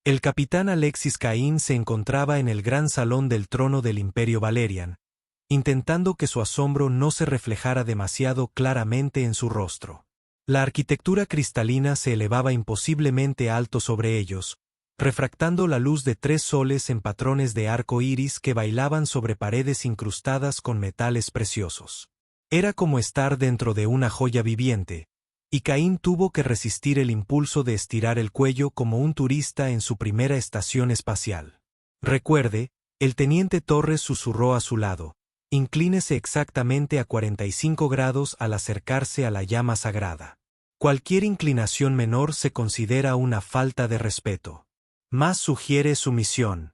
El capitán Alexis Caín se encontraba en el gran salón del trono del Imperio Valerian, intentando que su asombro no se reflejara demasiado claramente en su rostro. La arquitectura cristalina se elevaba imposiblemente alto sobre ellos, refractando la luz de 3 soles en patrones de arco iris que bailaban sobre paredes incrustadas con metales preciosos. Era como estar dentro de una joya viviente, y Caín tuvo que resistir el impulso de estirar el cuello como un turista en su primera estación espacial. Recuerde, el teniente Torres susurró a su lado, inclínese exactamente a 45 grados al acercarse a la llama sagrada. Cualquier inclinación menor se considera una falta de respeto. Más sugiere sumisión.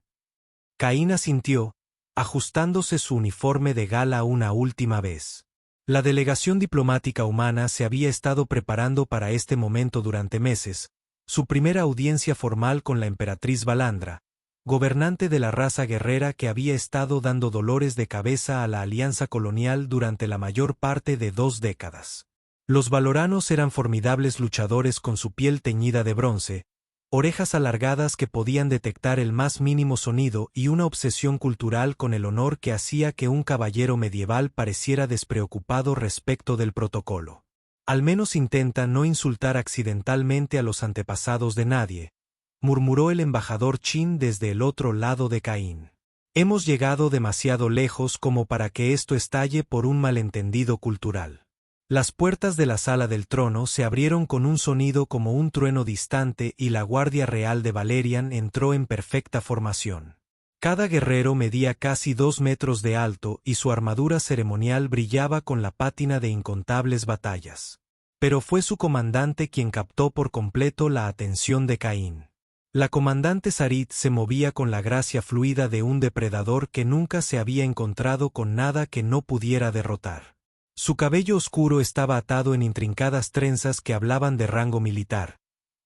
Caín asintió, ajustándose su uniforme de gala una última vez. La delegación diplomática humana se había estado preparando para este momento durante meses, su primera audiencia formal con la emperatriz Balandra, gobernante de la raza guerrera que había estado dando dolores de cabeza a la alianza colonial durante la mayor parte de 2 décadas. Los valoranos eran formidables luchadores con su piel teñida de bronce, orejas alargadas que podían detectar el más mínimo sonido y una obsesión cultural con el honor que hacía que un caballero medieval pareciera despreocupado respecto del protocolo. Al menos intenta no insultar accidentalmente a los antepasados de nadie, murmuró el embajador Qin desde el otro lado de Caín. Hemos llegado demasiado lejos como para que esto estalle por un malentendido cultural. Las puertas de la sala del trono se abrieron con un sonido como un trueno distante y la Guardia Real de Valerian entró en perfecta formación. Cada guerrero medía casi 2 metros de alto y su armadura ceremonial brillaba con la pátina de incontables batallas. Pero fue su comandante quien captó por completo la atención de Caín. La comandante Sarit se movía con la gracia fluida de un depredador que nunca se había encontrado con nada que no pudiera derrotar. Su cabello oscuro estaba atado en intrincadas trenzas que hablaban de rango militar,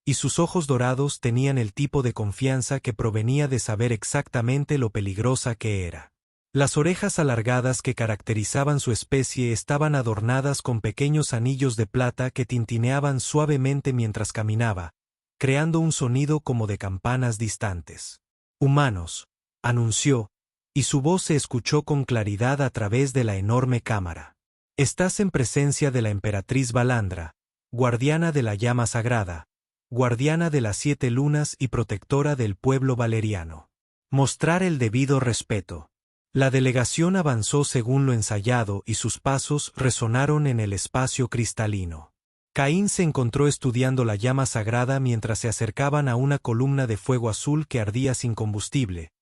y sus ojos dorados tenían el tipo de confianza que provenía de saber exactamente lo peligrosa que era. Las orejas alargadas que caracterizaban su especie estaban adornadas con pequeños anillos de plata que tintineaban suavemente mientras caminaba, creando un sonido como de campanas distantes. «Humanos», anunció, y su voz se escuchó con claridad a través de la enorme cámara. Estás en presencia de la emperatriz Balandra, guardiana de la llama sagrada, guardiana de las 7 lunas y protectora del pueblo valeriano. Mostrar el debido respeto. La delegación avanzó según lo ensayado y sus pasos resonaron en el espacio cristalino. Caín se encontró estudiando la llama sagrada mientras se acercaban a una columna de fuego azul que ardía sin combustible,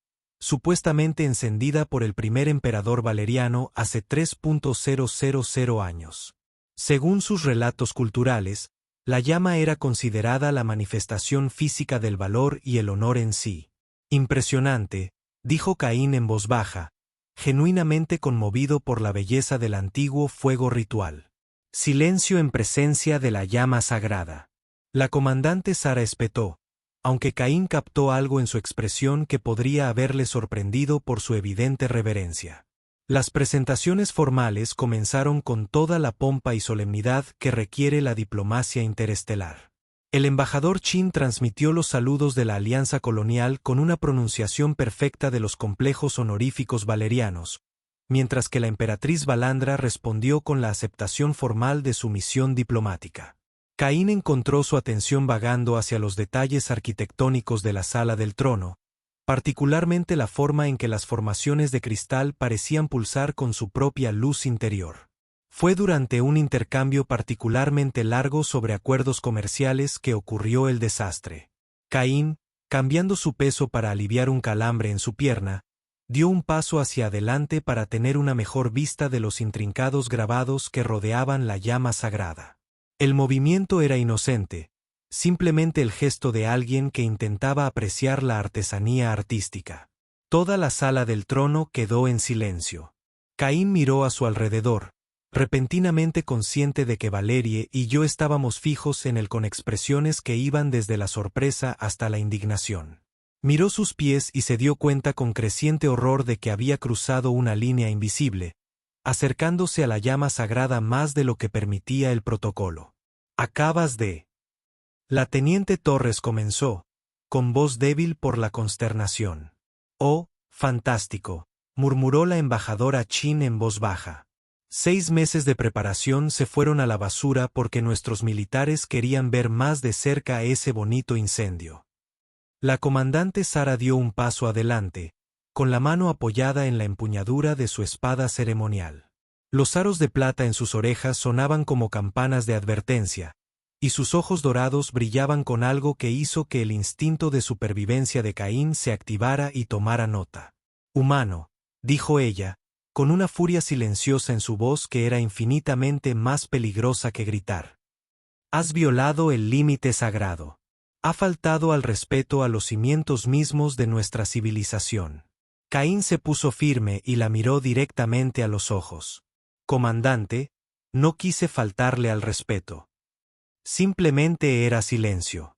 supuestamente encendida por el primer emperador valeriano hace 3.000 años. Según sus relatos culturales, la llama era considerada la manifestación física del valor y el honor en sí. Impresionante, dijo Caín en voz baja, genuinamente conmovido por la belleza del antiguo fuego ritual. Silencio en presencia de la llama sagrada. La comandante Sara espetó, aunque Caín captó algo en su expresión que podría haberle sorprendido por su evidente reverencia. Las presentaciones formales comenzaron con toda la pompa y solemnidad que requiere la diplomacia interestelar. El embajador Qin transmitió los saludos de la alianza colonial con una pronunciación perfecta de los complejos honoríficos valerianos, mientras que la emperatriz Balandra respondió con la aceptación formal de su misión diplomática. Caín encontró su atención vagando hacia los detalles arquitectónicos de la sala del trono, particularmente la forma en que las formaciones de cristal parecían pulsar con su propia luz interior. Fue durante un intercambio particularmente largo sobre acuerdos comerciales que ocurrió el desastre. Caín, cambiando su peso para aliviar un calambre en su pierna, dio un paso hacia adelante para tener una mejor vista de los intrincados grabados que rodeaban la llama sagrada. El movimiento era inocente, simplemente el gesto de alguien que intentaba apreciar la artesanía artística. Toda la sala del trono quedó en silencio. Caín miró a su alrededor, repentinamente consciente de que Valerie y yo estábamos fijos en él con expresiones que iban desde la sorpresa hasta la indignación. Miró sus pies y se dio cuenta con creciente horror de que había cruzado una línea invisible, acercándose a la llama sagrada más de lo que permitía el protocolo. Acabas de... La teniente Torres comenzó, con voz débil por la consternación. «Oh, fantástico», murmuró la embajadora Qin en voz baja. 6 meses de preparación se fueron a la basura porque nuestros militares querían ver más de cerca ese bonito incendio. La comandante Sara dio un paso adelante, con la mano apoyada en la empuñadura de su espada ceremonial. Los aros de plata en sus orejas sonaban como campanas de advertencia, y sus ojos dorados brillaban con algo que hizo que el instinto de supervivencia de Caín se activara y tomara nota. «Humano», dijo ella, con una furia silenciosa en su voz que era infinitamente más peligrosa que gritar. «Has violado el límite sagrado. Ha faltado al respeto a los cimientos mismos de nuestra civilización». Caín se puso firme y la miró directamente a los ojos. «Comandante, no quise faltarle al respeto. Simplemente era silencio».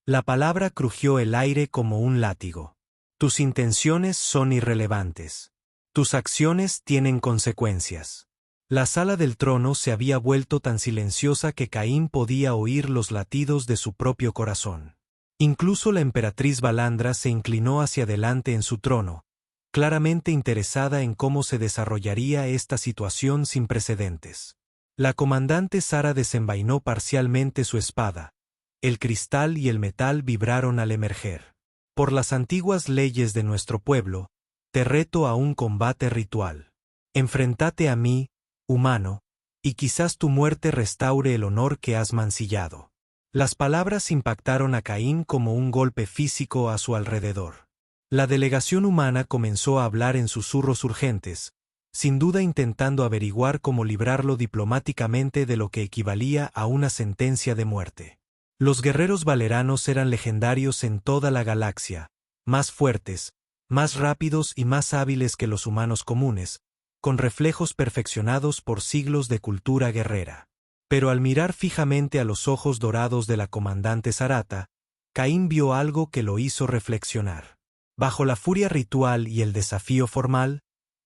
La palabra crujió el aire como un látigo. «Tus intenciones son irrelevantes. Tus acciones tienen consecuencias». La sala del trono se había vuelto tan silenciosa que Caín podía oír los latidos de su propio corazón. Incluso la emperatriz Balandra se inclinó hacia adelante en su trono, claramente interesada en cómo se desarrollaría esta situación sin precedentes. La comandante Sara desenvainó parcialmente su espada. El cristal y el metal vibraron al emerger. «Por las antiguas leyes de nuestro pueblo, te reto a un combate ritual. Enfréntate a mí, humano, y quizás tu muerte restaure el honor que has mancillado». Las palabras impactaron a Caín como un golpe físico a su alrededor. La delegación humana comenzó a hablar en susurros urgentes, sin duda intentando averiguar cómo librarlo diplomáticamente de lo que equivalía a una sentencia de muerte. Los guerreros valeranos eran legendarios en toda la galaxia, más fuertes, más rápidos y más hábiles que los humanos comunes, con reflejos perfeccionados por siglos de cultura guerrera. Pero al mirar fijamente a los ojos dorados de la comandante Sarata, Caín vio algo que lo hizo reflexionar. Bajo la furia ritual y el desafío formal,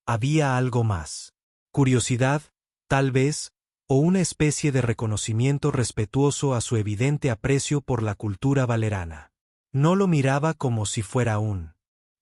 había algo más. Curiosidad, tal vez, o una especie de reconocimiento respetuoso a su evidente aprecio por la cultura valerana. No lo miraba como si fuera un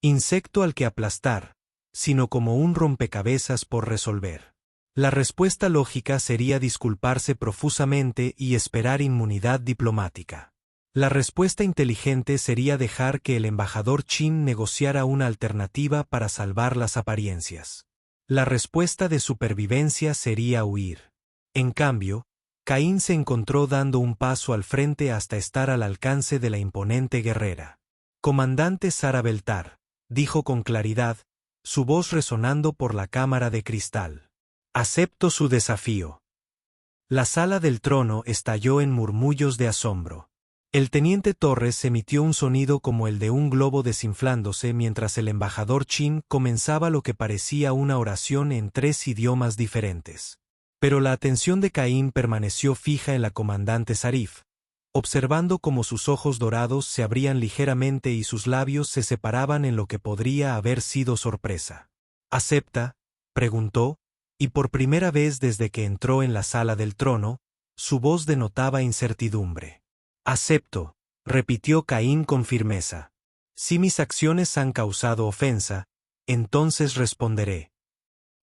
insecto al que aplastar, sino como un rompecabezas por resolver. La respuesta lógica sería disculparse profusamente y esperar inmunidad diplomática. La respuesta inteligente sería dejar que el embajador Qin negociara una alternativa para salvar las apariencias. La respuesta de supervivencia sería huir. En cambio, Caín se encontró dando un paso al frente hasta estar al alcance de la imponente guerrera. «Comandante Sara Beltar», dijo con claridad, su voz resonando por la cámara de cristal. «Acepto su desafío». La sala del trono estalló en murmullos de asombro. El teniente Torres emitió un sonido como el de un globo desinflándose mientras el embajador Qin comenzaba lo que parecía una oración en 3 idiomas diferentes. Pero la atención de Caín permaneció fija en la comandante Sarif, observando cómo sus ojos dorados se abrían ligeramente y sus labios se separaban en lo que podría haber sido sorpresa. «¿Acepta?», preguntó, y por primera vez desde que entró en la sala del trono, su voz denotaba incertidumbre. «Acepto», repitió Caín con firmeza. «Si mis acciones han causado ofensa, entonces responderé.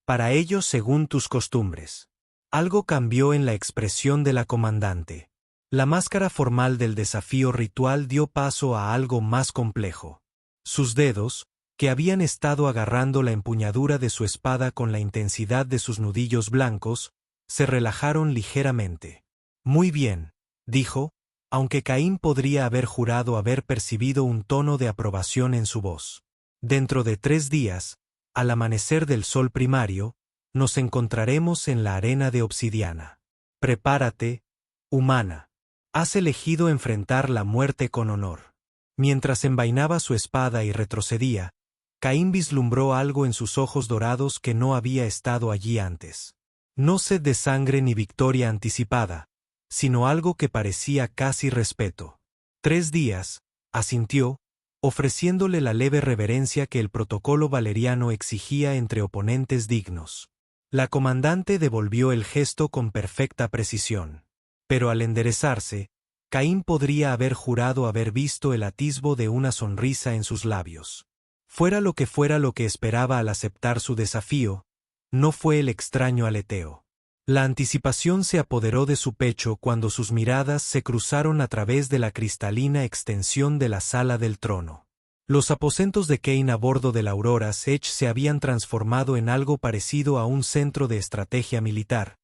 Para ello según tus costumbres». Algo cambió en la expresión de la comandante. La máscara formal del desafío ritual dio paso a algo más complejo. Sus dedos, que habían estado agarrando la empuñadura de su espada con la intensidad de sus nudillos blancos, se relajaron ligeramente. «Muy bien», dijo, aunque Caín podría haber jurado haber percibido un tono de aprobación en su voz. «Dentro de 3 días, al amanecer del sol primario, nos encontraremos en la arena de obsidiana. Prepárate, humana. Has elegido enfrentar la muerte con honor». Mientras envainaba su espada y retrocedía, Caín vislumbró algo en sus ojos dorados que no había estado allí antes. No sed de sangre ni victoria anticipada, sino algo que parecía casi respeto. 3 días, asintió, ofreciéndole la leve reverencia que el protocolo valeriano exigía entre oponentes dignos. La comandante devolvió el gesto con perfecta precisión. Pero al enderezarse, Caín podría haber jurado haber visto el atisbo de una sonrisa en sus labios. Fuera lo que esperaba al aceptar su desafío, no fue el extraño aleteo. La anticipación se apoderó de su pecho cuando sus miradas se cruzaron a través de la cristalina extensión de la sala del trono. Los aposentos de Cain a bordo del Aurora's Edge se habían transformado en algo parecido a un centro de estrategia militar,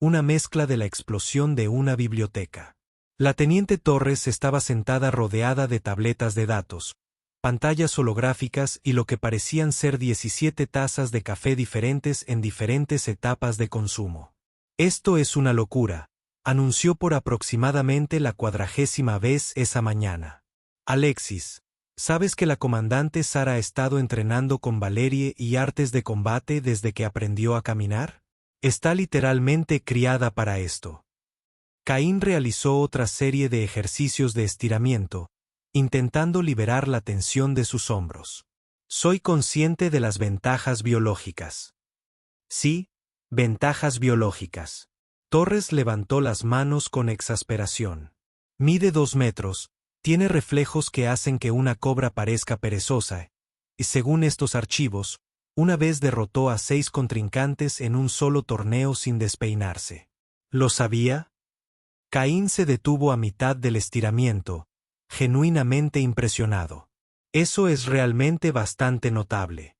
una mezcla de la explosión de una biblioteca. La teniente Torres estaba sentada rodeada de tabletas de datos, pantallas holográficas y lo que parecían ser 17 tazas de café diferentes en diferentes etapas de consumo. «Esto es una locura», anunció por aproximadamente la 40ª vez esa mañana. «Alexis, ¿sabes que la comandante Sara ha estado entrenando con Valerie y artes de combate desde que aprendió a caminar? Está literalmente criada para esto». Caín realizó otra serie de ejercicios de estiramiento, intentando liberar la tensión de sus hombros. «Soy consciente de las ventajas biológicas». «Sí, ventajas biológicas». Torres levantó las manos con exasperación. «Mide 2 metros, tiene reflejos que hacen que una cobra parezca perezosa, y según estos archivos, una vez derrotó a 6 contrincantes en un solo torneo sin despeinarse». «¿Lo sabía?». Caín se detuvo a mitad del estiramiento, genuinamente impresionado. «Eso es realmente bastante notable».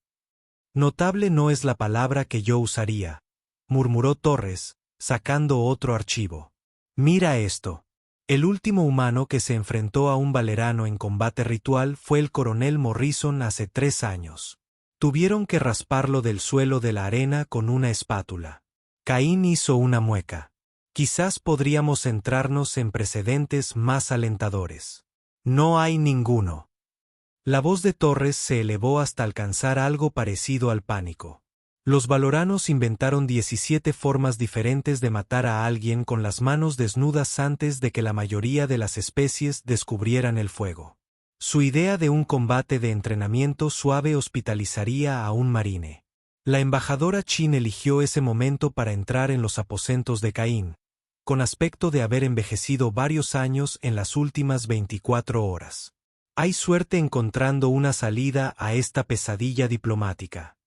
«Notable no es la palabra que yo usaría», murmuró Torres, sacando otro archivo. «Mira esto. El último humano que se enfrentó a un valerano en combate ritual fue el coronel Morrison hace 3 años. Tuvieron que rasparlo del suelo de la arena con una espátula». Caín hizo una mueca. «Quizás podríamos centrarnos en precedentes más alentadores». «No hay ninguno». La voz de Torres se elevó hasta alcanzar algo parecido al pánico. Los valoranos inventaron 17 formas diferentes de matar a alguien con las manos desnudas antes de que la mayoría de las especies descubrieran el fuego. Su idea de un combate de entrenamiento suave hospitalizaría a un marine. La embajadora Chin eligió ese momento para entrar en los aposentos de Caín, con aspecto de haber envejecido varios años en las últimas 24 horas. «Hay suerte encontrando una salida a esta pesadilla diplomática.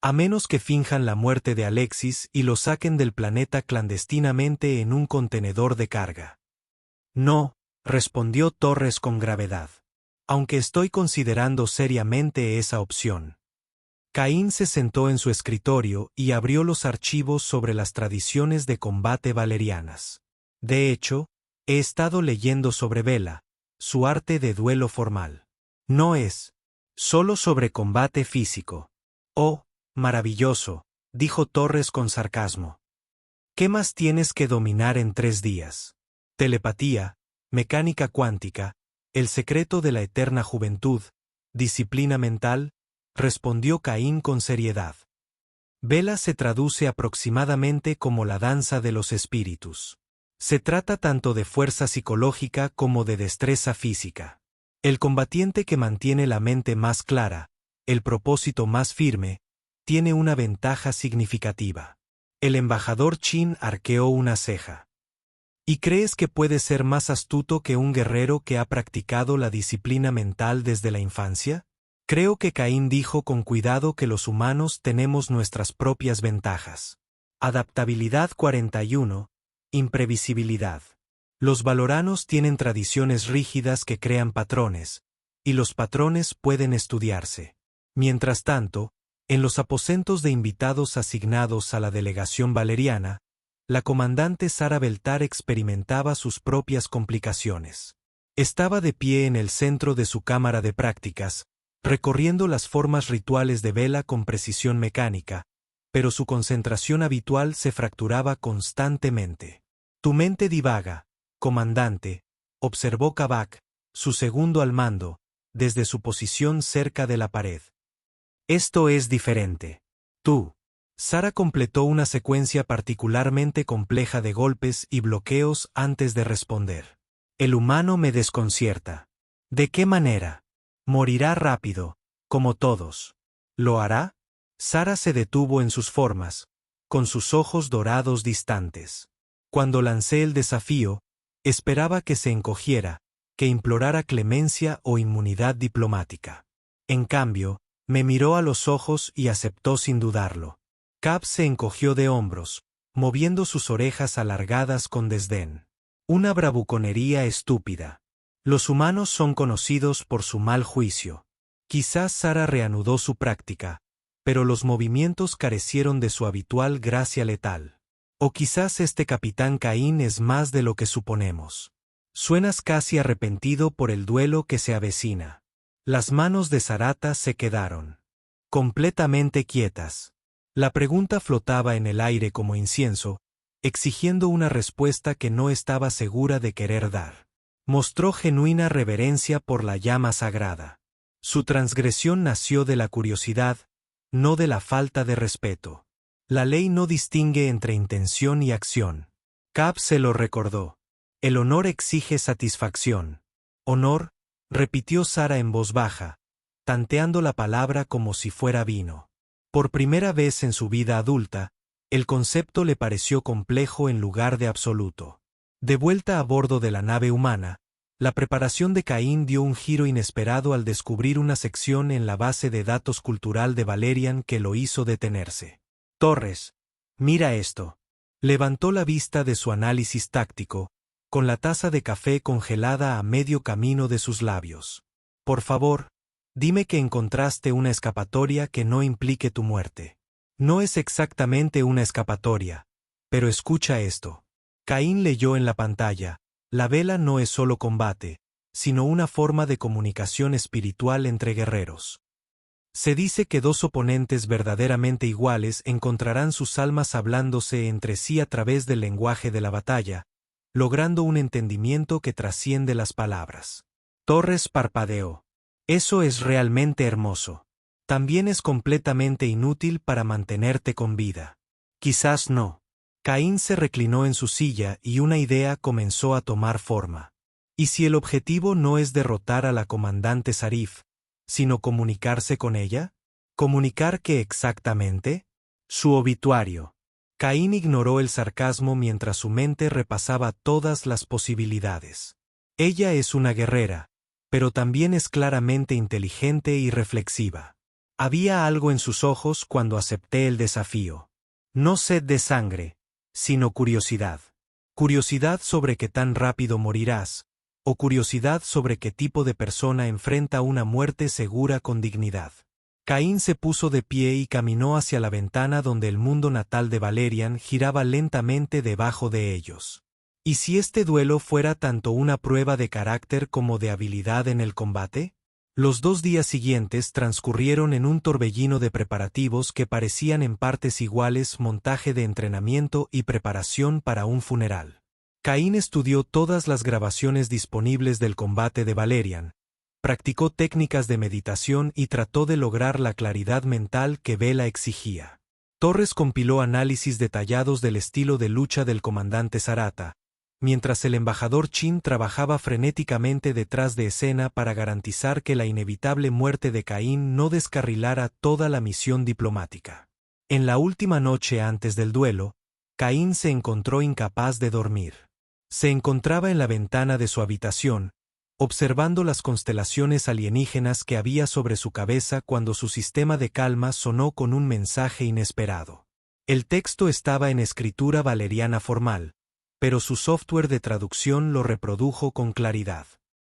A menos que finjan la muerte de Alexis y lo saquen del planeta clandestinamente en un contenedor de carga». «No», respondió Torres con gravedad. «Aunque estoy considerando seriamente esa opción». Caín se sentó en su escritorio y abrió los archivos sobre las tradiciones de combate valerianas. «De hecho, he estado leyendo sobre Vela, su arte de duelo formal. No es solo sobre combate físico». «Oh, maravilloso», dijo Torres con sarcasmo. «¿Qué más tienes que dominar en 3 días? Telepatía, mecánica cuántica, el secreto de la eterna juventud, disciplina mental», respondió Caín con seriedad. «Vela se traduce aproximadamente como la danza de los espíritus. Se trata tanto de fuerza psicológica como de destreza física. El combatiente que mantiene la mente más clara, el propósito más firme, tiene una ventaja significativa». El embajador Chin arqueó una ceja. «¿Y crees que puede ser más astuto que un guerrero que ha practicado la disciplina mental desde la infancia?» Creo que Caín dijo con cuidado que los humanos tenemos nuestras propias ventajas. Adaptabilidad 41, imprevisibilidad. Los valoranos tienen tradiciones rígidas que crean patrones, y los patrones pueden estudiarse. Mientras tanto, en los aposentos de invitados asignados a la delegación valeriana, la comandante Sara Beltar experimentaba sus propias complicaciones. Estaba de pie en el centro de su cámara de prácticas, recorriendo las formas rituales de Vela con precisión mecánica, pero su concentración habitual se fracturaba constantemente. «Tu mente divaga, comandante», observó Kabak, su segundo al mando, desde su posición cerca de la pared. «Esto es diferente. Tú». Sara completó una secuencia particularmente compleja de golpes y bloqueos antes de responder. «El humano me desconcierta». «¿De qué manera?» «Morirá rápido, como todos». «¿Lo hará?» Sara se detuvo en sus formas, con sus ojos dorados distantes. «Cuando lancé el desafío, Esperaba que se encogiera, que implorara clemencia o inmunidad diplomática. En cambio, me miró a los ojos y aceptó sin dudarlo. Cap se encogió de hombros, moviendo sus orejas alargadas con desdén. Una bravuconería estúpida. Los humanos son conocidos por su mal juicio. Quizás Sara reanudó su práctica, pero los movimientos carecieron de su habitual gracia letal. O quizás este capitán Caín es más de lo que suponemos. Suenas casi arrepentido por el duelo que se avecina. Las manos de Sarata se quedaron completamente quietas. La pregunta flotaba en el aire como incienso, exigiendo una respuesta que no estaba segura de querer dar. Mostró genuina reverencia por la llama sagrada. Su transgresión nació de la curiosidad, no de la falta de respeto. La ley no distingue entre intención y acción. Cap se lo recordó. El honor exige satisfacción. Honor, repitió Sara en voz baja, tanteando la palabra como si fuera vino. Por primera vez en su vida adulta, el concepto le pareció complejo en lugar de absoluto. De vuelta a bordo de la nave humana, la preparación de Caín dio un giro inesperado al descubrir una sección en la base de datos cultural de Valerian que lo hizo detenerse. Torres, mira esto. Levantó la vista de su análisis táctico, con la taza de café congelada a medio camino de sus labios. Por favor, dime que encontraste una escapatoria que no implique tu muerte. No es exactamente una escapatoria, pero escucha esto. Caín leyó en la pantalla: la vela no es solo combate, sino una forma de comunicación espiritual entre guerreros. Se dice que dos oponentes verdaderamente iguales encontrarán sus almas hablándose entre sí a través del lenguaje de la batalla, logrando un entendimiento que trasciende las palabras. Torres parpadeó. Eso es realmente hermoso. También es completamente inútil para mantenerte con vida. Quizás no. Caín se reclinó en su silla y una idea comenzó a tomar forma. ¿Y si el objetivo no es derrotar a la comandante Sarif, sino comunicarse con ella? ¿Comunicar qué exactamente? Su obituario. Caín ignoró el sarcasmo mientras su mente repasaba todas las posibilidades. Ella es una guerrera, pero también es claramente inteligente y reflexiva. Había algo en sus ojos cuando acepté el desafío. No sed de sangre, sino curiosidad. Curiosidad sobre qué tan rápido morirás, o curiosidad sobre qué tipo de persona enfrenta una muerte segura con dignidad. Caín se puso de pie y caminó hacia la ventana donde el mundo natal de Valerian giraba lentamente debajo de ellos. ¿Y si este duelo fuera tanto una prueba de carácter como de habilidad en el combate? Los 2 días siguientes transcurrieron en un torbellino de preparativos que parecían en partes iguales montaje de entrenamiento y preparación para un funeral. Caín estudió todas las grabaciones disponibles del combate de Valerian, practicó técnicas de meditación y trató de lograr la claridad mental que Vela exigía. Torres compiló análisis detallados del estilo de lucha del comandante Sarata, mientras el embajador Chin trabajaba frenéticamente detrás de escena para garantizar que la inevitable muerte de Caín no descarrilara toda la misión diplomática. En la última noche antes del duelo, Caín se encontró incapaz de dormir. Se encontraba en la ventana de su habitación, observando las constelaciones alienígenas que había sobre su cabeza cuando su sistema de calma sonó con un mensaje inesperado. El texto estaba en escritura valeriana formal, pero su software de traducción lo reprodujo con claridad.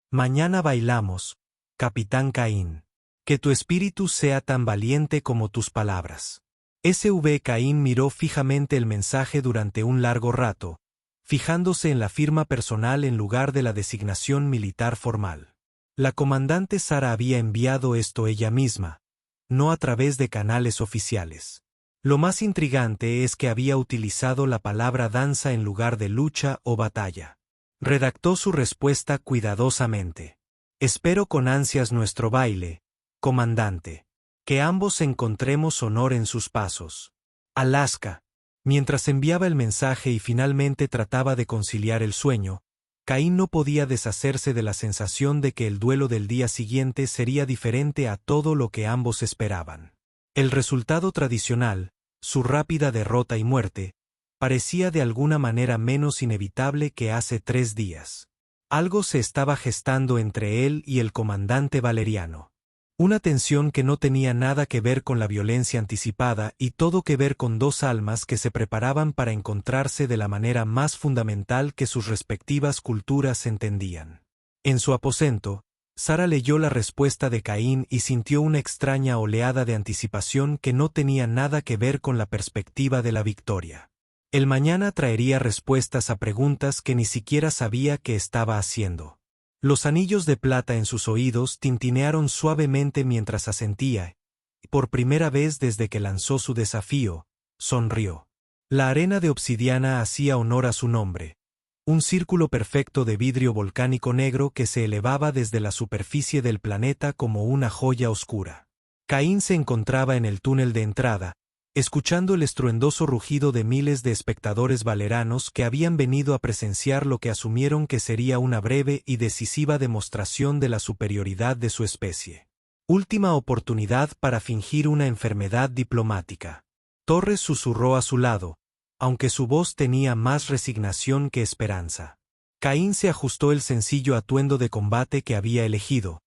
Mañana bailamos, Capitán Caín. Que tu espíritu sea tan valiente como tus palabras. SV Caín miró fijamente el mensaje durante un largo rato, fijándose en la firma personal en lugar de la designación militar formal. La comandante Sara había enviado esto ella misma, no a través de canales oficiales. Lo más intrigante es que había utilizado la palabra danza en lugar de lucha o batalla. Redactó su respuesta cuidadosamente. Espero con ansias nuestro baile, comandante. Que ambos encontremos honor en sus pasos. Alaska. Mientras enviaba el mensaje y finalmente trataba de conciliar el sueño, Caín no podía deshacerse de la sensación de que el duelo del día siguiente sería diferente a todo lo que ambos esperaban. El resultado tradicional, su rápida derrota y muerte, parecía de alguna manera menos inevitable que hace 3 días. Algo se estaba gestando entre él y el comandante Valeriano. Una tensión que no tenía nada que ver con la violencia anticipada y todo que ver con dos almas que se preparaban para encontrarse de la manera más fundamental que sus respectivas culturas entendían. En su aposento, Sara leyó la respuesta de Caín y sintió una extraña oleada de anticipación que no tenía nada que ver con la perspectiva de la victoria. El mañana traería respuestas a preguntas que ni siquiera sabía que estaba haciendo. Los anillos de plata en sus oídos tintinearon suavemente mientras asentía, y por primera vez desde que lanzó su desafío, sonrió. La arena de obsidiana hacía honor a su nombre, un círculo perfecto de vidrio volcánico negro que se elevaba desde la superficie del planeta como una joya oscura. Caín se encontraba en el túnel de entrada, escuchando el estruendoso rugido de miles de espectadores valeranos que habían venido a presenciar lo que asumieron que sería una breve y decisiva demostración de la superioridad de su especie. Última oportunidad para fingir una enfermedad diplomática. Torres susurró a su lado, aunque su voz tenía más resignación que esperanza. Caín se ajustó el sencillo atuendo de combate que había elegido,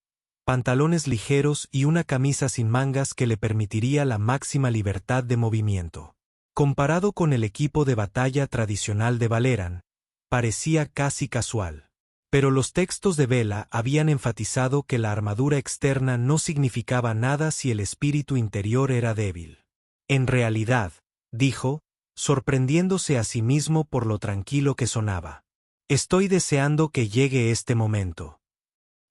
pantalones ligeros y una camisa sin mangas que le permitiría la máxima libertad de movimiento. Comparado con el equipo de batalla tradicional de Valeran, parecía casi casual. Pero los textos de Vela habían enfatizado que la armadura externa no significaba nada si el espíritu interior era débil. En realidad, dijo, sorprendiéndose a sí mismo por lo tranquilo que sonaba. Estoy deseando que llegue este momento.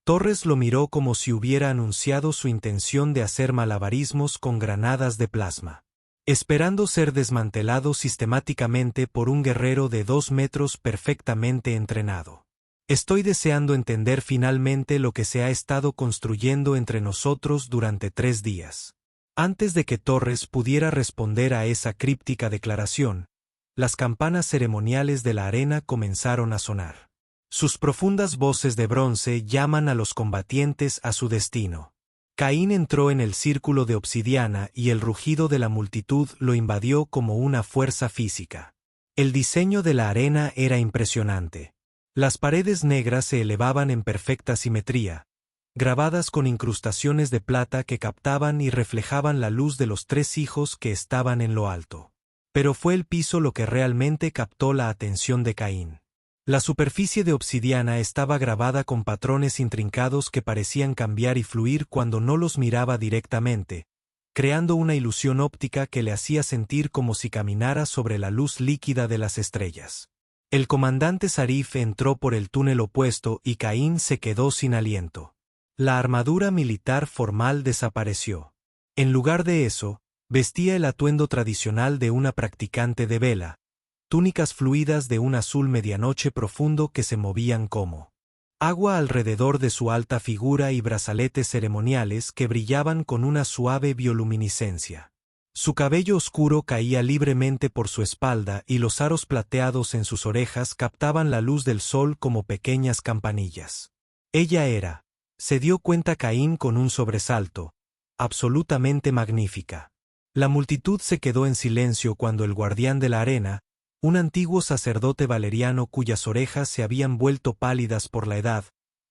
Torres lo miró como si hubiera anunciado su intención de hacer malabarismos con granadas de plasma, esperando ser desmantelado sistemáticamente por un guerrero de 2 metros perfectamente entrenado. Estoy deseando entender finalmente lo que se ha estado construyendo entre nosotros durante 3 días. Antes de que Torres pudiera responder a esa críptica declaración, las campanas ceremoniales de la arena comenzaron a sonar. Sus profundas voces de bronce llaman a los combatientes a su destino. Caín entró en el círculo de obsidiana y el rugido de la multitud lo invadió como una fuerza física. El diseño de la arena era impresionante. Las paredes negras se elevaban en perfecta simetría, grabadas con incrustaciones de plata que captaban y reflejaban la luz de los 3 hijos que estaban en lo alto. Pero fue el piso lo que realmente captó la atención de Caín. La superficie de obsidiana estaba grabada con patrones intrincados que parecían cambiar y fluir cuando no los miraba directamente, creando una ilusión óptica que le hacía sentir como si caminara sobre la luz líquida de las estrellas. El comandante Sarif entró por el túnel opuesto y Caín se quedó sin aliento. La armadura militar formal desapareció. En lugar de eso, vestía el atuendo tradicional de una practicante de vela, túnicas fluidas de un azul medianoche profundo que se movían como agua alrededor de su alta figura y brazaletes ceremoniales que brillaban con una suave bioluminiscencia. Su cabello oscuro caía libremente por su espalda y los aros plateados en sus orejas captaban la luz del sol como pequeñas campanillas. Ella era, se dio cuenta Caín con un sobresalto, absolutamente magnífica. La multitud se quedó en silencio cuando el guardián de la arena, un antiguo sacerdote valeriano cuyas orejas se habían vuelto pálidas por la edad,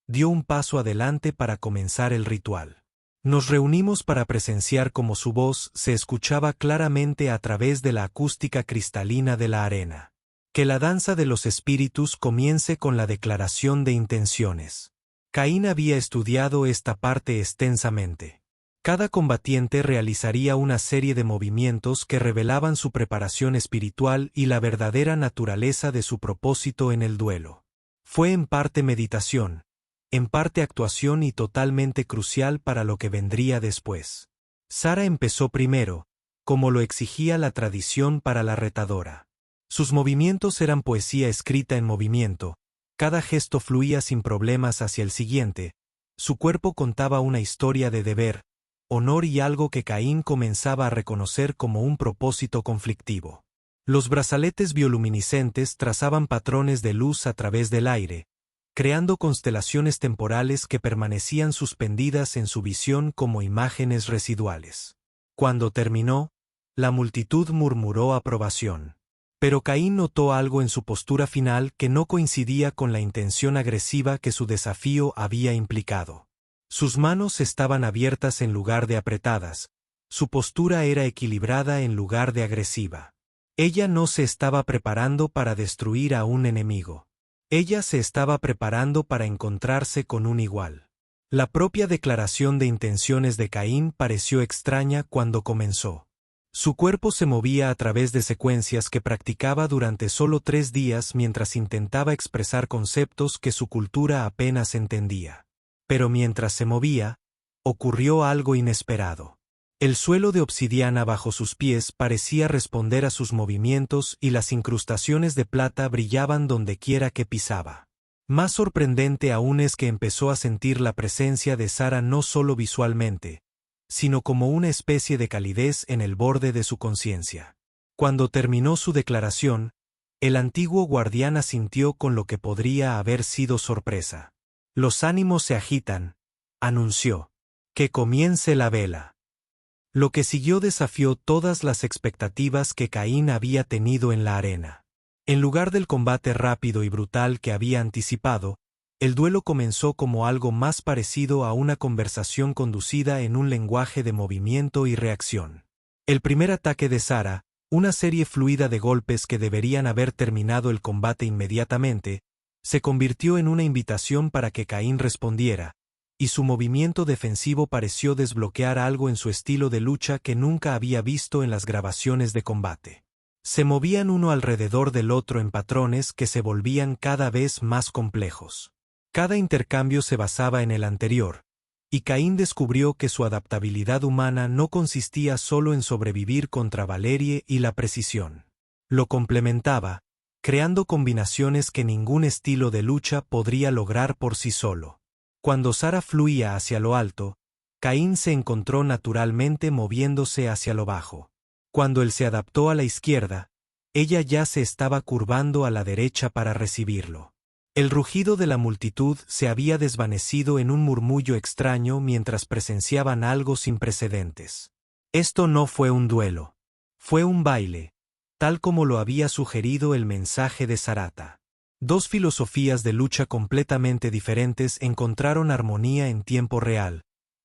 dio un paso adelante para comenzar el ritual. Nos reunimos para presenciar cómo su voz se escuchaba claramente a través de la acústica cristalina de la arena. Que la danza de los espíritus comience con la declaración de intenciones. Caín había estudiado esta parte extensamente. Cada combatiente realizaría una serie de movimientos que revelaban su preparación espiritual y la verdadera naturaleza de su propósito en el duelo. Fue en parte meditación, en parte actuación y totalmente crucial para lo que vendría después. Sara empezó primero, como lo exigía la tradición para la retadora. Sus movimientos eran poesía escrita en movimiento, cada gesto fluía sin problemas hacia el siguiente, su cuerpo contaba una historia de deber, honor y algo que Caín comenzaba a reconocer como un propósito conflictivo. Los brazaletes bioluminiscentes trazaban patrones de luz a través del aire, creando constelaciones temporales que permanecían suspendidas en su visión como imágenes residuales. Cuando terminó, la multitud murmuró aprobación. Pero Caín notó algo en su postura final que no coincidía con la intención agresiva que su desafío había implicado. Sus manos estaban abiertas en lugar de apretadas, su postura era equilibrada en lugar de agresiva. Ella no se estaba preparando para destruir a un enemigo. Ella se estaba preparando para encontrarse con un igual. La propia declaración de intenciones de Caín pareció extraña cuando comenzó. Su cuerpo se movía a través de secuencias que practicaba durante solo 3 días mientras intentaba expresar conceptos que su cultura apenas entendía. Pero mientras se movía, ocurrió algo inesperado. El suelo de obsidiana bajo sus pies parecía responder a sus movimientos y las incrustaciones de plata brillaban dondequiera que pisaba. Más sorprendente aún es que empezó a sentir la presencia de Sara no solo visualmente, sino como una especie de calidez en el borde de su conciencia. Cuando terminó su declaración, el antiguo guardián asintió con lo que podría haber sido sorpresa. Los ánimos se agitan, anunció. Que comience la vela. Lo que siguió desafió todas las expectativas que Caín había tenido en la arena. En lugar del combate rápido y brutal que había anticipado, el duelo comenzó como algo más parecido a una conversación conducida en un lenguaje de movimiento y reacción. El primer ataque de Sara, una serie fluida de golpes que deberían haber terminado el combate inmediatamente, se convirtió en una invitación para que Caín respondiera, y su movimiento defensivo pareció desbloquear algo en su estilo de lucha que nunca había visto en las grabaciones de combate. Se movían uno alrededor del otro en patrones que se volvían cada vez más complejos. Cada intercambio se basaba en el anterior, y Caín descubrió que su adaptabilidad humana no consistía solo en sobrevivir contra Valerie y la precisión. Lo complementaba, creando combinaciones que ningún estilo de lucha podría lograr por sí solo. Cuando Sara fluía hacia lo alto, Caín se encontró naturalmente moviéndose hacia lo bajo. Cuando él se adaptó a la izquierda, ella ya se estaba curvando a la derecha para recibirlo. El rugido de la multitud se había desvanecido en un murmullo extraño mientras presenciaban algo sin precedentes. Esto no fue un duelo. Fue un baile, tal como lo había sugerido el mensaje de Sarata. Dos filosofías de lucha completamente diferentes encontraron armonía en tiempo real,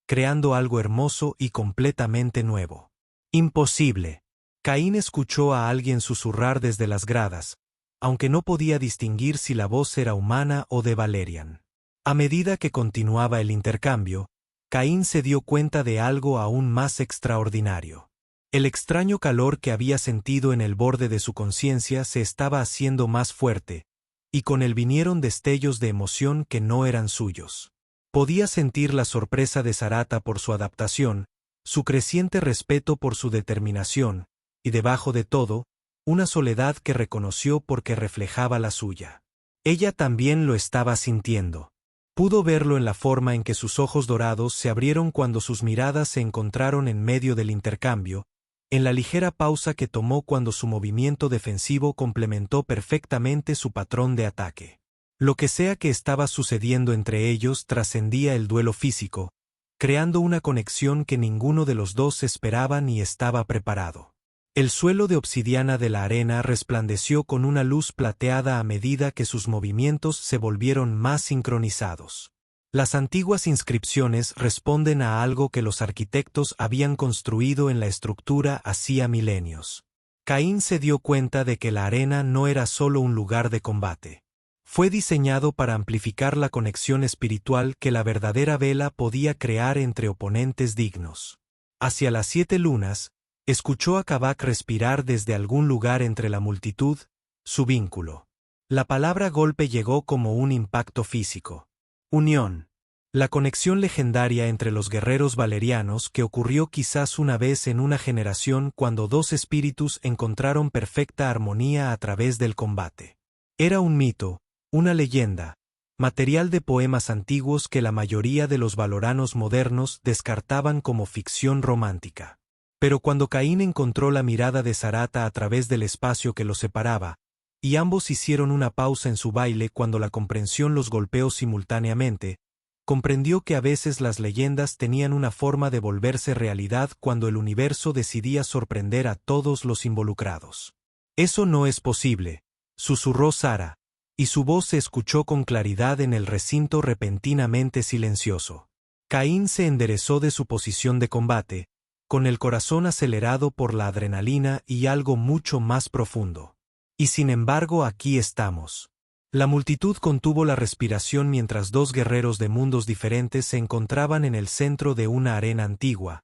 creando algo hermoso y completamente nuevo. Imposible. Caín escuchó a alguien susurrar desde las gradas, aunque no podía distinguir si la voz era humana o de Valerian. A medida que continuaba el intercambio, Caín se dio cuenta de algo aún más extraordinario. El extraño calor que había sentido en el borde de su conciencia se estaba haciendo más fuerte, y con él vinieron destellos de emoción que no eran suyos. Podía sentir la sorpresa de Sarata por su adaptación, su creciente respeto por su determinación, y debajo de todo, una soledad que reconoció porque reflejaba la suya. Ella también lo estaba sintiendo. Pudo verlo en la forma en que sus ojos dorados se abrieron cuando sus miradas se encontraron en medio del intercambio, en la ligera pausa que tomó cuando su movimiento defensivo complementó perfectamente su patrón de ataque. Lo que sea que estaba sucediendo entre ellos trascendía el duelo físico, creando una conexión que ninguno de los dos esperaba ni estaba preparado. El suelo de obsidiana de la arena resplandeció con una luz plateada a medida que sus movimientos se volvieron más sincronizados. Las antiguas inscripciones responden a algo que los arquitectos habían construido en la estructura hacía milenios. Caín se dio cuenta de que la arena no era solo un lugar de combate. Fue diseñado para amplificar la conexión espiritual que la verdadera vela podía crear entre oponentes dignos. Hacia las 7 lunas, escuchó a Kavak respirar desde algún lugar entre la multitud, su vínculo. La palabra golpe llegó como un impacto físico. Unión. La conexión legendaria entre los guerreros valerianos que ocurrió quizás una vez en una generación cuando dos espíritus encontraron perfecta armonía a través del combate. Era un mito, una leyenda, material de poemas antiguos que la mayoría de los valoranos modernos descartaban como ficción romántica. Pero cuando Caín encontró la mirada de Sarata a través del espacio que los separaba, y ambos hicieron una pausa en su baile cuando la comprensión los golpeó simultáneamente, comprendió que a veces las leyendas tenían una forma de volverse realidad cuando el universo decidía sorprender a todos los involucrados. Eso no es posible, susurró Sara, y su voz se escuchó con claridad en el recinto repentinamente silencioso. Caín se enderezó de su posición de combate, con el corazón acelerado por la adrenalina y algo mucho más profundo. Y sin embargo aquí estamos. La multitud contuvo la respiración mientras dos guerreros de mundos diferentes se encontraban en el centro de una arena antigua,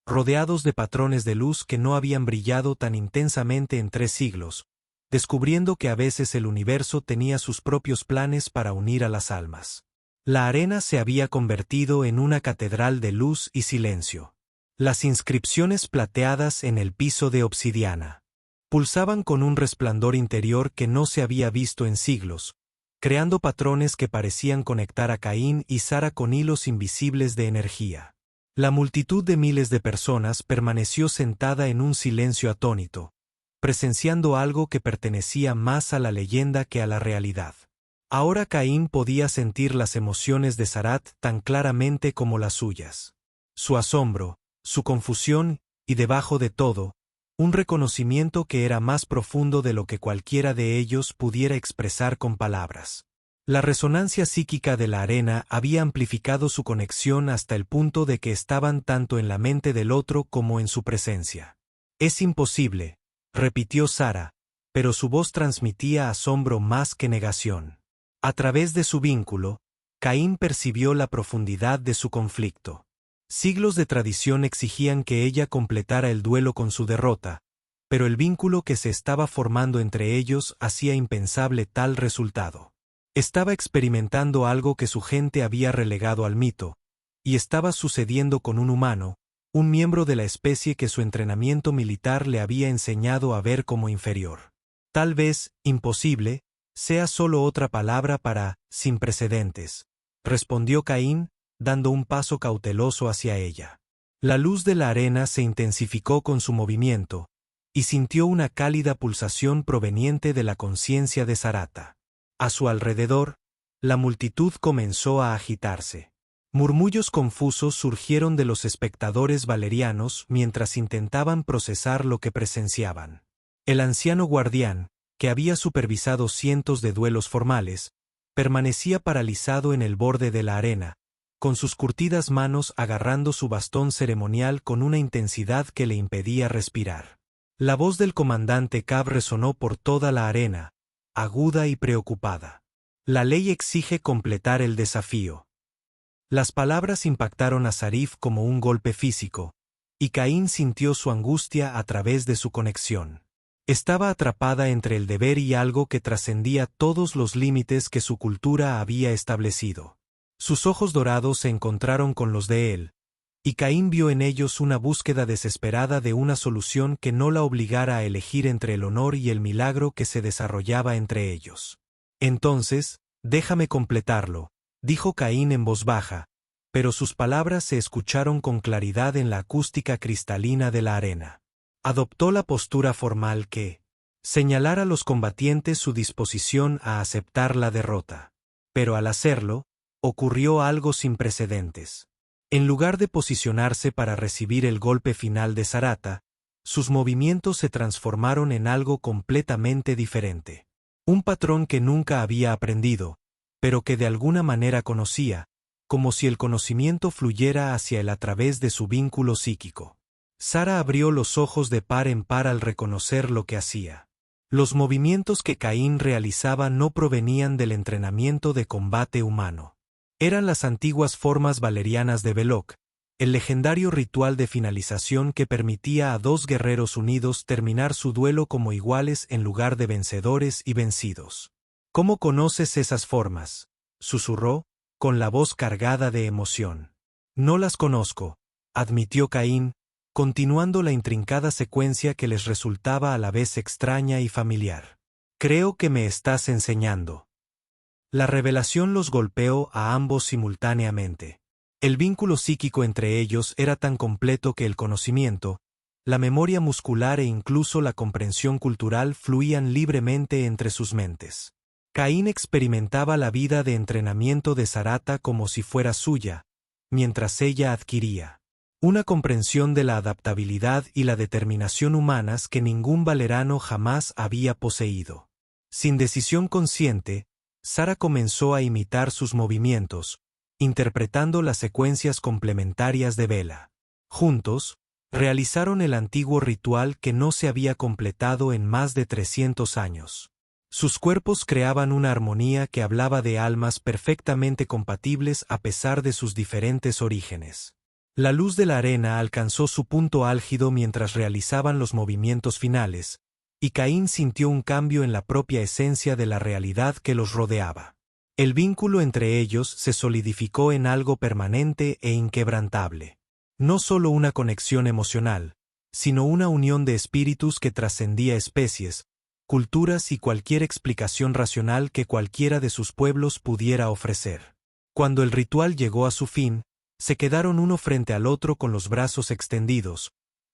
rodeados de patrones de luz que no habían brillado tan intensamente en 3 siglos, descubriendo que a veces el universo tenía sus propios planes para unir a las almas. La arena se había convertido en una catedral de luz y silencio. Las inscripciones plateadas en el piso de obsidiana pulsaban con un resplandor interior que no se había visto en siglos, creando patrones que parecían conectar a Caín y Sara con hilos invisibles de energía. La multitud de miles de personas permaneció sentada en un silencio atónito, presenciando algo que pertenecía más a la leyenda que a la realidad. Ahora Caín podía sentir las emociones de Sarat tan claramente como las suyas. Su asombro, su confusión, y debajo de todo, un reconocimiento que era más profundo de lo que cualquiera de ellos pudiera expresar con palabras. La resonancia psíquica de la arena había amplificado su conexión hasta el punto de que estaban tanto en la mente del otro como en su presencia. Es imposible, repitió Sara, pero su voz transmitía asombro más que negación. A través de su vínculo, Caín percibió la profundidad de su conflicto. Siglos de tradición exigían que ella completara el duelo con su derrota, pero el vínculo que se estaba formando entre ellos hacía impensable tal resultado. Estaba experimentando algo que su gente había relegado al mito, y estaba sucediendo con un humano, un miembro de la especie que su entrenamiento militar le había enseñado a ver como inferior. Tal vez, imposible, sea solo otra palabra para sin precedentes, respondió Caín, dando un paso cauteloso hacia ella. La luz de la arena se intensificó con su movimiento, y sintió una cálida pulsación proveniente de la conciencia de Sarata. A su alrededor, la multitud comenzó a agitarse. Murmullos confusos surgieron de los espectadores valerianos mientras intentaban procesar lo que presenciaban. El anciano guardián, que había supervisado cientos de duelos formales, permanecía paralizado en el borde de la arena, con sus curtidas manos agarrando su bastón ceremonial con una intensidad que le impedía respirar. La voz del comandante Cab resonó por toda la arena, aguda y preocupada. La ley exige completar el desafío. Las palabras impactaron a Sarif como un golpe físico, y Caín sintió su angustia a través de su conexión. Estaba atrapada entre el deber y algo que trascendía todos los límites que su cultura había establecido. Sus ojos dorados se encontraron con los de él, y Caín vio en ellos una búsqueda desesperada de una solución que no la obligara a elegir entre el honor y el milagro que se desarrollaba entre ellos. Entonces, déjame completarlo, dijo Caín en voz baja, pero sus palabras se escucharon con claridad en la acústica cristalina de la arena. Adoptó la postura formal que señalara a los combatientes su disposición a aceptar la derrota. Pero al hacerlo, ocurrió algo sin precedentes. En lugar de posicionarse para recibir el golpe final de Sarata, sus movimientos se transformaron en algo completamente diferente. Un patrón que nunca había aprendido, pero que de alguna manera conocía, como si el conocimiento fluyera hacia él a través de su vínculo psíquico. Sara abrió los ojos de par en par al reconocer lo que hacía. Los movimientos que Caín realizaba no provenían del entrenamiento de combate humano. Eran las antiguas formas valerianas de Belok, el legendario ritual de finalización que permitía a dos guerreros unidos terminar su duelo como iguales en lugar de vencedores y vencidos. ¿Cómo conoces esas formas?, susurró, con la voz cargada de emoción. No las conozco, admitió Caín, continuando la intrincada secuencia que les resultaba a la vez extraña y familiar. Creo que me estás enseñando. La revelación los golpeó a ambos simultáneamente. El vínculo psíquico entre ellos era tan completo que el conocimiento, la memoria muscular e incluso la comprensión cultural fluían libremente entre sus mentes. Caín experimentaba la vida de entrenamiento de Sarata como si fuera suya, mientras ella adquiría Una comprensión de la adaptabilidad y la determinación humanas que ningún valerano jamás había poseído. Sin decisión consciente, Sara comenzó a imitar sus movimientos, interpretando las secuencias complementarias de Bella. Juntos, realizaron el antiguo ritual que no se había completado en más de 300 años. Sus cuerpos creaban una armonía que hablaba de almas perfectamente compatibles a pesar de sus diferentes orígenes. La luz de la arena alcanzó su punto álgido mientras realizaban los movimientos finales, y Caín sintió un cambio en la propia esencia de la realidad que los rodeaba. El vínculo entre ellos se solidificó en algo permanente e inquebrantable. No solo una conexión emocional, sino una unión de espíritus que trascendía especies, culturas y cualquier explicación racional que cualquiera de sus pueblos pudiera ofrecer. Cuando el ritual llegó a su fin, se quedaron uno frente al otro con los brazos extendidos,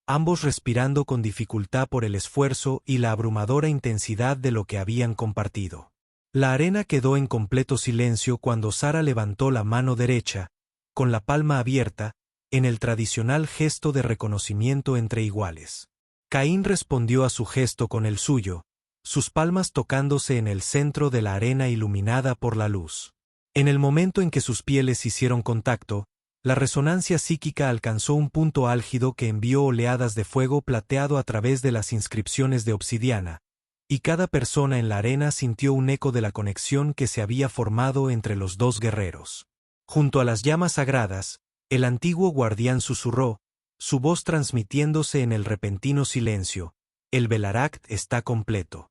ambos respirando con dificultad por el esfuerzo y la abrumadora intensidad de lo que habían compartido. La arena quedó en completo silencio cuando Sara levantó la mano derecha, con la palma abierta, en el tradicional gesto de reconocimiento entre iguales. Caín respondió a su gesto con el suyo, sus palmas tocándose en el centro de la arena iluminada por la luz. En el momento en que sus pieles hicieron contacto, la resonancia psíquica alcanzó un punto álgido que envió oleadas de fuego plateado a través de las inscripciones de obsidiana, y cada persona en la arena sintió un eco de la conexión que se había formado entre los dos guerreros. Junto a las llamas sagradas, el antiguo guardián susurró, su voz transmitiéndose en el repentino silencio: el Belaract está completo.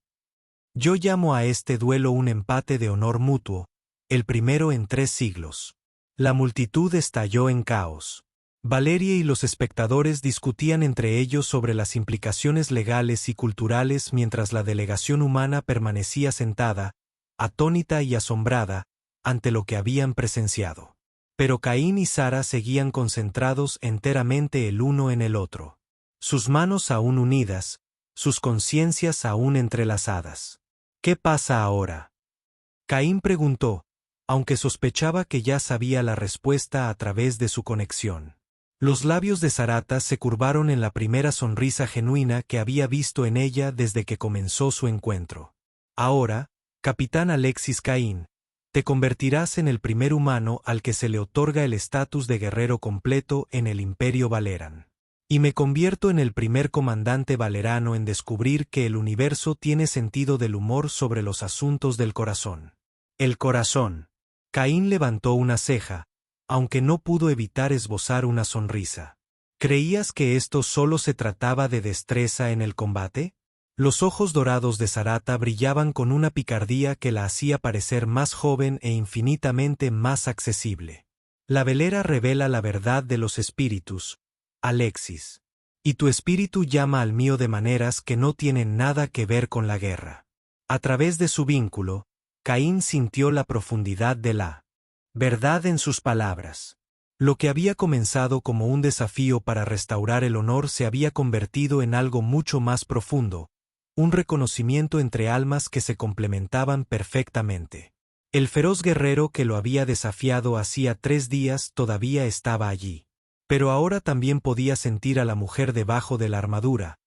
Yo llamo a este duelo un empate de honor mutuo, el primero en 3 siglos. La multitud estalló en caos. Valeria y los espectadores discutían entre ellos sobre las implicaciones legales y culturales mientras la delegación humana permanecía sentada, atónita y asombrada, ante lo que habían presenciado. Pero Caín y Sara seguían concentrados enteramente el uno en el otro. Sus manos aún unidas, sus conciencias aún entrelazadas. ¿Qué pasa ahora?, Caín preguntó, aunque sospechaba que ya sabía la respuesta a través de su conexión. Los labios de Sarata se curvaron en la primera sonrisa genuina que había visto en ella desde que comenzó su encuentro. Ahora, Capitán Alexis Caín, te convertirás en el primer humano al que se le otorga el estatus de guerrero completo en el Imperio Valeran. Y me convierto en el primer comandante valerano en descubrir que el universo tiene sentido del humor sobre los asuntos del corazón. El corazón. Caín levantó una ceja, aunque no pudo evitar esbozar una sonrisa. ¿Creías que esto solo se trataba de destreza en el combate? Los ojos dorados de Sarata brillaban con una picardía que la hacía parecer más joven e infinitamente más accesible. La velera revela la verdad de los espíritus, Alexis. Y tu espíritu llama al mío de maneras que no tienen nada que ver con la guerra. A través de su vínculo, Caín sintió la profundidad de la verdad en sus palabras. Lo que había comenzado como un desafío para restaurar el honor se había convertido en algo mucho más profundo, un reconocimiento entre almas que se complementaban perfectamente. El feroz guerrero que lo había desafiado hacía 3 días todavía estaba allí. Pero ahora también podía sentir a la mujer debajo de la armadura,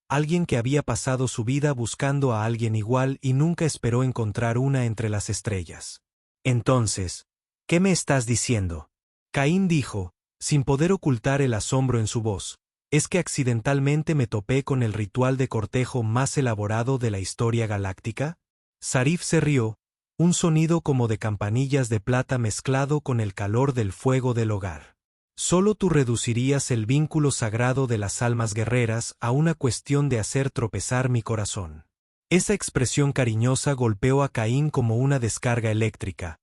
alguien que había pasado su vida buscando a alguien igual y nunca esperó encontrar una entre las estrellas. Entonces, ¿qué me estás diciendo?, Caín dijo, sin poder ocultar el asombro en su voz. Es que accidentalmente me topé con el ritual de cortejo más elaborado de la historia galáctica. Sarif se rió, un sonido como de campanillas de plata mezclado con el calor del fuego del hogar. Solo tú reducirías el vínculo sagrado de las almas guerreras a una cuestión de hacer tropezar mi corazón. Esa expresión cariñosa golpeó a Caín como una descarga eléctrica,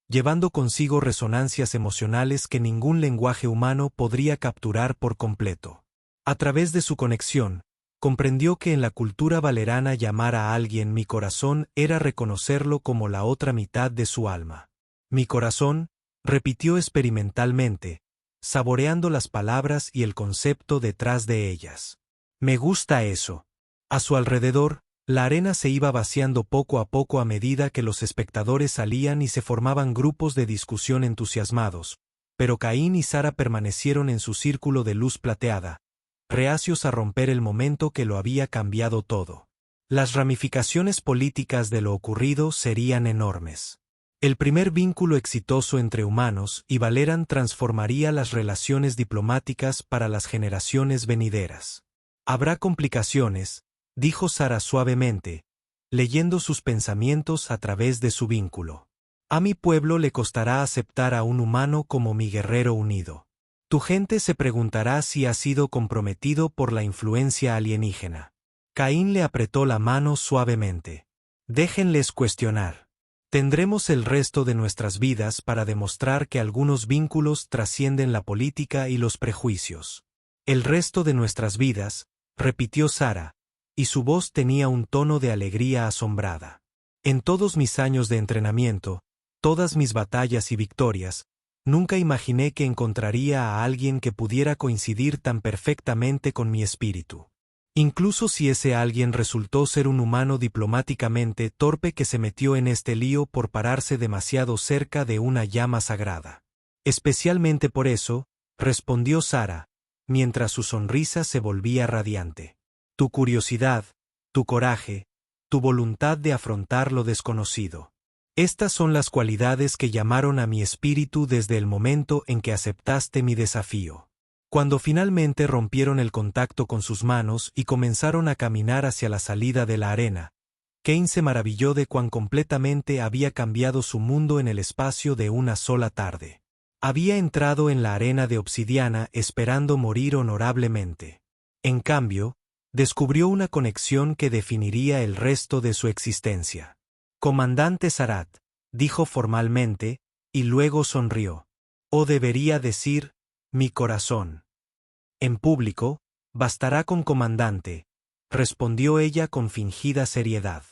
llevando consigo resonancias emocionales que ningún lenguaje humano podría capturar por completo. A través de su conexión, comprendió que en la cultura valerana llamar a alguien mi corazón era reconocerlo como la otra mitad de su alma. Mi corazón, repitió experimentalmente, saboreando las palabras y el concepto detrás de ellas. Me gusta eso. A su alrededor, la arena se iba vaciando poco a poco a medida que los espectadores salían y se formaban grupos de discusión entusiasmados, pero Caín y Sara permanecieron en su círculo de luz plateada, reacios a romper el momento que lo había cambiado todo. Las ramificaciones políticas de lo ocurrido serían enormes. El primer vínculo exitoso entre humanos y Valerian transformaría las relaciones diplomáticas para las generaciones venideras. Habrá complicaciones, dijo Sara suavemente, leyendo sus pensamientos a través de su vínculo. A mi pueblo le costará aceptar a un humano como mi guerrero unido. Tu gente se preguntará si ha sido comprometido por la influencia alienígena. Caín le apretó la mano suavemente. Déjenles cuestionar. Tendremos el resto de nuestras vidas para demostrar que algunos vínculos trascienden la política y los prejuicios. El resto de nuestras vidas, repitió Sara, y su voz tenía un tono de alegría asombrada. En todos mis años de entrenamiento, todas mis batallas y victorias, nunca imaginé que encontraría a alguien que pudiera coincidir tan perfectamente con mi espíritu. Incluso si ese alguien resultó ser un humano diplomáticamente torpe que se metió en este lío por pararse demasiado cerca de una llama sagrada. Especialmente por eso, respondió Sara, mientras su sonrisa se volvía radiante. Tu curiosidad, tu coraje, tu voluntad de afrontar lo desconocido. Estas son las cualidades que llamaron a mi espíritu desde el momento en que aceptaste mi desafío. Cuando finalmente rompieron el contacto con sus manos y comenzaron a caminar hacia la salida de la arena, Cain se maravilló de cuán completamente había cambiado su mundo en el espacio de una sola tarde. Había entrado en la arena de obsidiana esperando morir honorablemente. En cambio, descubrió una conexión que definiría el resto de su existencia. Comandante Sarat, dijo formalmente, y luego sonrió. O debería decir, mi corazón. En público, bastará con comandante, respondió ella con fingida seriedad.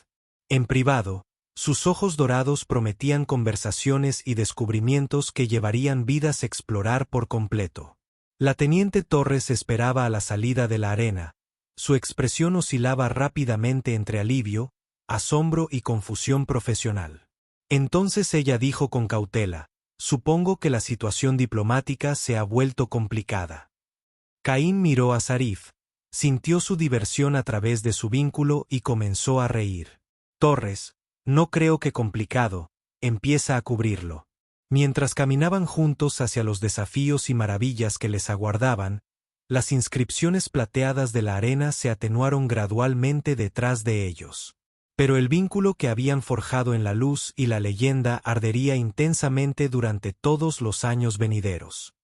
En privado, sus ojos dorados prometían conversaciones y descubrimientos que llevarían vidas a explorar por completo. La teniente Torres esperaba a la salida de la arena. Su expresión oscilaba rápidamente entre alivio, asombro y confusión profesional. Entonces ella dijo con cautela, supongo que la situación diplomática se ha vuelto complicada. Caín miró a Sarif, sintió su diversión a través de su vínculo y comenzó a reír. Torres, no creo que complicado, empieza a cubrirlo. Mientras caminaban juntos hacia los desafíos y maravillas que les aguardaban, las inscripciones plateadas de la arena se atenuaron gradualmente detrás de ellos. Pero el vínculo que habían forjado en la luz y la leyenda ardería intensamente durante todos los años venideros.